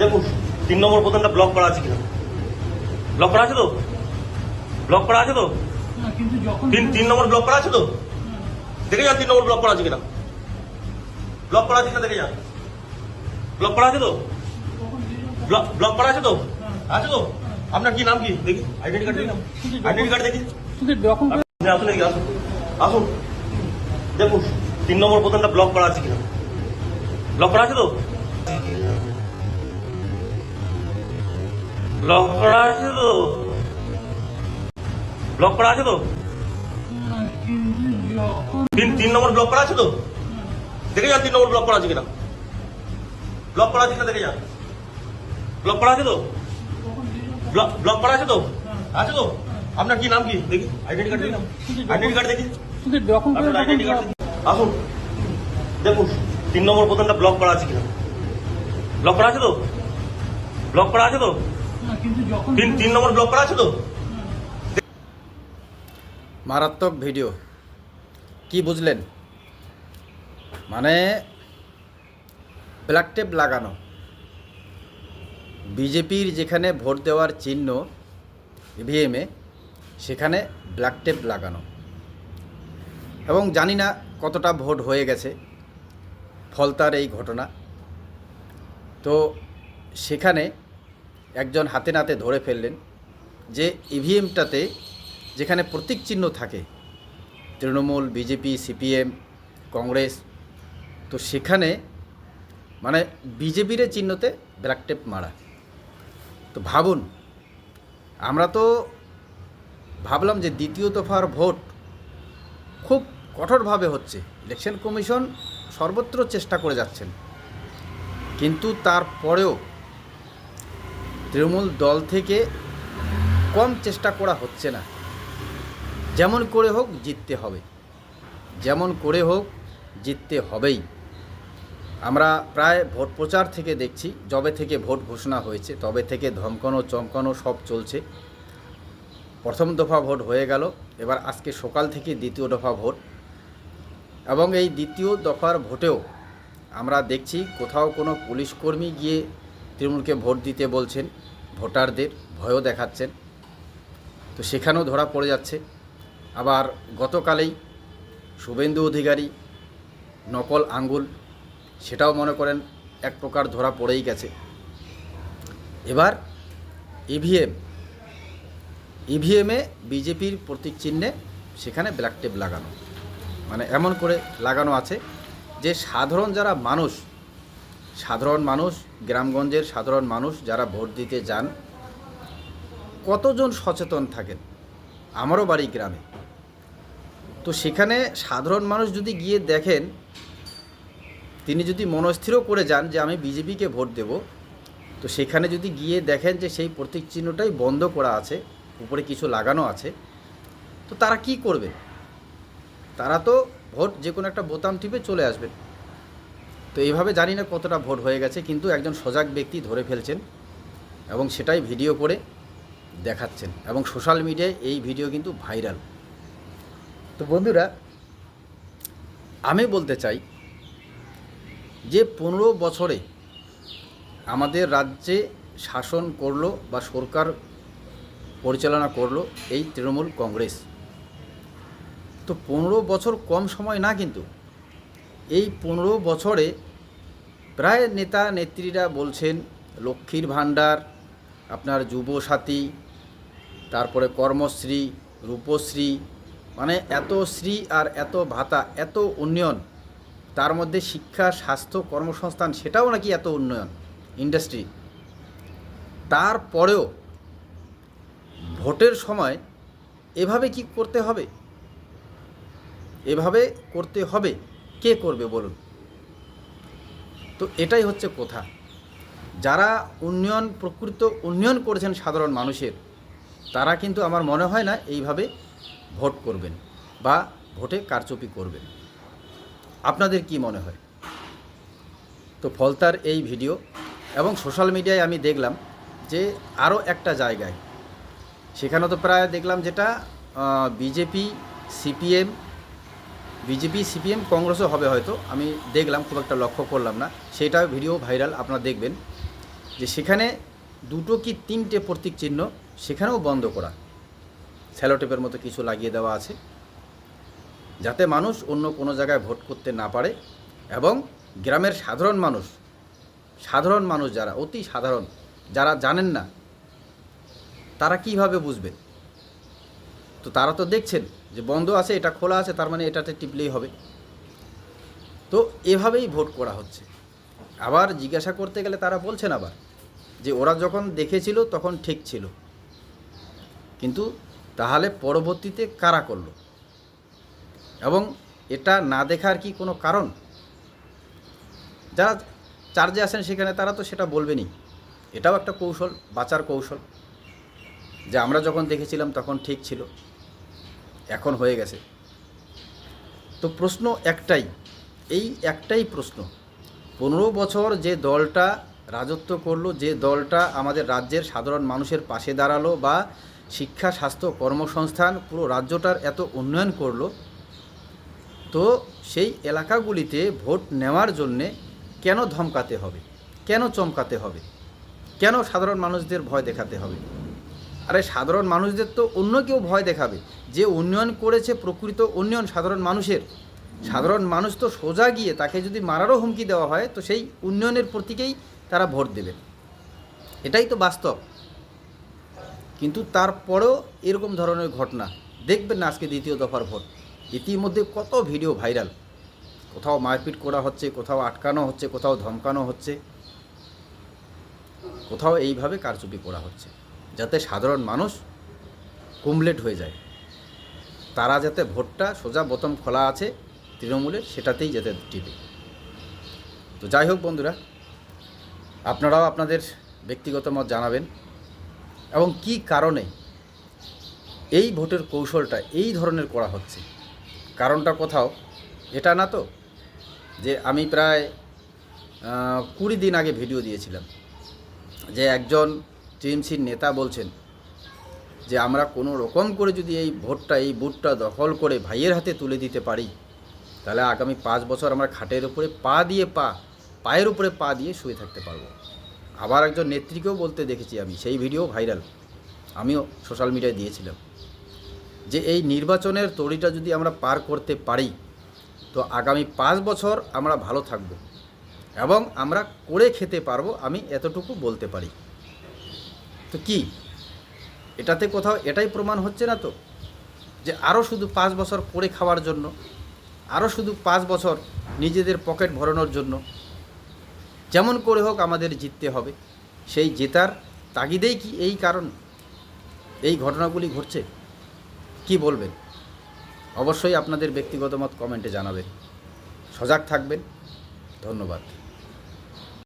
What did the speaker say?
দেখুন 3 নম্বর বোতামটা ব্লক করা আছে কিনা। ব্লক করা আছে তো? ব্লক করা আছে তো? না, কিন্তু যখন 3 নম্বর ব্লক করা আছে তো? দেখে যান 3 নম্বর ব্লক করা আছে কিনা। ব্লক করা আছে কিনা দেখে যান। ব্লক করা আছে তো? ব্লক করা আছে তো? আছে তো? আপনার কি নাম কি দেখি? আইডেন্টি কার্ড দেখি। আইডেন্টি কার্ড দেখি। ডকুমেন্ট আসুন এদিকে আসুন। আসুন দেখুন 3 নম্বর বোতামটা ব্লক করা আছে কিনা। ব্লক করা আছে তো? ব্লক করা আছে তো? ব্লক করা আছে তো? কিন্তু যখন 3 নম্বর ব্লক করা আছে তো? দেখে যান 3 নম্বর ব্লক করা আছে কিনা। ব্লক করা আছে কিনা দেখে যান। ব্লক করা আছে তো? ব্লক করা আছে তো? আছে তো? আপনার কি নাম কি দেখি? আইডেন্টি কার্ড দেখি। আইডেন্টি কার্ড দেখি। আপনার আইডেন্টি কার্ড দেখি। আসুন দেখুন 3 নম্বর বোতামটা ব্লক করা আছে কিনা। ব্লক করা আছে তো? ব্লক করা আছে তো? কিন্তু যখন 3 নম্বর ব্লক করা আছে তো? মারাত্মক ভিডিও। কি বুঝলেন? মানে ব্ল্যাক টেপ লাগানো, বিজেপির যেখানে ভোট দেওয়ার চিহ্ন ইভিএমে সেখানে ব্ল্যাক টেপ লাগানো, এবং জানি না কতটা ভোট হয়ে গেছে ফলতার এই ঘটনা। তো সেখানে একজন হাতে নাতে ধরে ফেললেন যে ইভিএমটাতে যেখানে প্রতীক চিহ্ন থাকে তৃণমূল, বিজেপি, সিপিএম, কংগ্রেস, তো সেখানে মানে বিজেপির চিহ্নতে ব্ল্যাক টেপ মারা। তো ভাবুন, আমরা তো ভাবলাম যে দ্বিতীয় দফার ভোট খুব কঠোরভাবে হচ্ছে, ইলেকশন কমিশন সর্বত্র চেষ্টা করে যাচ্ছেন, কিন্তু তারপরেও তৃণমূল দল থেকে কম চেষ্টা করা হচ্ছে না। যেমন করে হোক জিততে হবে, যেমন করে হোক জিততে হবেই। আমরা প্রায় ভোট প্রচার থেকে দেখছি, যবে থেকে ভোট ঘোষণা হয়েছে তবে থেকে ধমকানো চমকানো সব চলছে। প্রথম দফা ভোট হয়ে গেল, এবার আজকে সকাল থেকে দ্বিতীয় দফা ভোট, এবং এই দ্বিতীয় দফার ভোটেও আমরা দেখছি কোথাও কোনো পুলিশকর্মী গিয়ে তৃণমূলকে ভোট দিতে বলছেন, ভোটারদের ভয়ও দেখাচ্ছেন, তো সেখানেও ধরা পড়ে যাচ্ছে। আবার গতকালেই শুভেন্দু অধিকারী নকল আঙ্গুল, সেটাও মনে করেন এক প্রকার ধরা পড়েই গেছে। এবার ইভিএমে বিজেপির প্রতীক চিহ্নে সেখানে ব্ল্যাক টেপ লাগানো, মানে এমন করে লাগানো আছে যে সাধারণ যারা মানুষ, সাধারণ মানুষ, গ্রামগঞ্জের সাধারণ মানুষ যারা ভোট দিতে যান, কতজন সচেতন থাকেন। আমারও বাড়ি গ্রামে, তো সেখানে সাধারণ মানুষ যদি গিয়ে দেখেন, তিনি যদি মনস্থিরও করে যান যে আমি বিজেপিকে ভোট দেব, তো সেখানে যদি গিয়ে দেখেন যে সেই প্রতীক চিহ্নটাই বন্ধ করা আছে, উপরে কিছু লাগানো আছে, তো তারা কি করবে? তারা তো ভোট যে কোনো একটা বোতাম টিপে চলে আসবেন। তো এইভাবে জানি না কতটা ভোট হয়ে গেছে, কিন্তু একজন সজাগ ব্যক্তি ধরে ফেলছেন এবং সেটাই ভিডিও করে দেখাচ্ছেন, এবং সোশ্যাল মিডিয়ায় এই ভিডিও কিন্তু ভাইরাল। তো বন্ধুরা, আমি বলতে চাই যে 15 বছরে আমাদের রাজ্যে শাসন করলো বা সরকার পরিচালনা করলো এই তৃণমূল কংগ্রেস। তো 15 বছর কম সময় না, কিন্তু এই 15 বছরে প্রায় নেতা নেত্রীরা বলছেন লক্ষ্মীর ভাণ্ডার, আপনার যুবসাথী, তারপরে কর্মশ্রী, রূপশ্রী, মানে এত শ্রী আর এত ভাতা, এত উন্নয়ন, তার মধ্যে শিক্ষা, স্বাস্থ্য, কর্মসংস্থান, সেটাও নাকি এত উন্নয়ন, ইন্ডাস্ট্রি। তারপরেও ভোটের সময় এভাবে কি করতে হবে? এভাবে করতে হবে, কে করবে বলুন? তো এটাই হচ্ছে কথা। যারা উন্নয়ন, প্রকৃত উন্নয়ন করেছেন সাধারণ মানুষের, তারা কিন্তু আমার মনে হয় না এইভাবে ভোট করবেন বা ভোটে কারচুপি করবেন। আপনাদের কি মনে হয়? তো ফলতার এই ভিডিও এবং সোশ্যাল মিডিয়ায় আমি দেখলাম যে আরও একটা জায়গায়, সেখানে তো প্রায় দেখলাম যেটা বিজেপি, সিপিএম, কংগ্রেসও হবে হয়তো, আমি দেখলাম, খুব একটা লক্ষ্য করলাম না, সেটাও ভিডিও ভাইরাল, আপনারা দেখবেন যে সেখানে 2 কি 3টে প্রতীক চিহ্ন সেখানেও বন্ধ করা, স্যালোটেপের মতো কিছু লাগিয়ে দেওয়া আছে, যাতে মানুষ অন্য কোনো জায়গায় ভোট করতে না পারে। এবং গ্রামের সাধারণ মানুষ যারা অতি সাধারণ, যারা জানেন না, তারা কিভাবে বুঝবে? তো তারা তো দেখছেন যে বন্ধ আছে, এটা খোলা আছে, তার মানে এটাতে টিপলেই হবে। তো এভাবেই ভোট করা হচ্ছে। আবার জিজ্ঞাসা করতে গেলে তারা বলছেন আবার যে ওরা যখন দেখেছিল তখন ঠিক ছিল, কিন্তু তাহলে পরবর্তীতে কারা করলো? এবং এটা না দেখার কি কোনো কারণ? যারা চার্জে আছেন সেখানে তারা তো সেটা বলবেনই। এটাও একটা কৌশল, বাঁচার কৌশল, যে আমরা যখন দেখেছিলাম তখন ঠিক ছিল, এখন হয়ে গেছে। তো প্রশ্ন একটাই, এই একটাই প্রশ্ন, 15 বছর যে দলটা রাজত্ব করলো, যে দলটা আমাদের রাজ্যের সাধারণ মানুষের পাশে দাঁড়ালো, বা শিক্ষা, স্বাস্থ্য, কর্মসংস্থান পুরো রাজ্যটার এত উন্নয়ন করলো, তো সেই এলাকাগুলিতে ভোট নেওয়ার জন্যে কেন ধমকাতে হবে, কেন চমকাতে হবে, কেন সাধারণ মানুষদের ভয় দেখাতে হবে? আরে সাধারণ মানুষদের তো অন্য কেউ ভয় দেখাবে, যে উন্নয়ন করেছে, প্রকৃত উন্নয়ন সাধারণ মানুষের। সাধারণ মানুষ তো সোজা গিয়ে তাকে যদি মারারও হুমকি দেওয়া হয় তো সেই উন্নয়নের প্রতীকেই তারা ভোট দেবে, এটাই তো বাস্তব। কিন্তু তারপরেও এরকম ধরনের ঘটনা দেখবেন না। আজকে 2য় দফার ভোট, ইতিমধ্যে কত ভিডিও ভাইরাল, কোথাও মারপিট করা হচ্ছে, কোথাও আটকানো হচ্ছে, কোথাও ধমকানো হচ্ছে, কোথাও এইভাবে কারচুপি করা হচ্ছে, যাতে সাধারণ মানুষ কুমলেট হয়ে যায়। তারা যাতে ভোটটা সোজা বোতাম খোলা আছে তৃণমূলের, সেটাতেই যাতে টিপে। তো যাই হোক বন্ধুরা, আপনারাও আপনাদের ব্যক্তিগত মত জানাবেন, এবং কি কারণে এই ভোটের কৌশলটা এই ধরনের করা হচ্ছে। কারণটা কোথাও এটা না তো যে আমি প্রায় 20 দিন আগে ভিডিও দিয়েছিলাম, যে একজন টিএমসির নেতা বলছেন যে আমরা কোনো রকম করে যদি এই ভোটটা, এই বুথটা দখল করে ভাইয়ের হাতে তুলে দিতে পারি, তাহলে আগামী 5 বছর আমরা খাটের উপরে পায়ের উপরে পা দিয়ে শুয়ে থাকতে পারবো। আবার একজন নেত্রীকেও বলতে দেখেছি আমি, সেই ভিডিও ভাইরাল, আমিও সোশ্যাল মিডিয়ায় দিয়েছিলাম, যে এই নির্বাচনের তড়িটা যদি আমরা পার করতে পারি তো আগামী 5 বছর আমরা ভালো থাকব এবং আমরা করে খেতে পারবো, আমি এতটুকু বলতে পারি। তো কি এটাতে কোথাও এটাই প্রমাণ হচ্ছে না তো যে আরও শুধু 5 বছর করে খাওয়ার জন্য, আরও শুধু 5 বছর নিজেদের পকেট ভরানোর জন্য, যেমন করে হোক আমাদের জিততে হবে, সেই জেতার তাগিদেই কি এই কারণ এই ঘটনাগুলি ঘটছে? কি বলবেন? অবশ্যই আপনাদের ব্যক্তিগত মত কমেন্টে জানাবেন। সজাগ থাকবেন। ধন্যবাদ।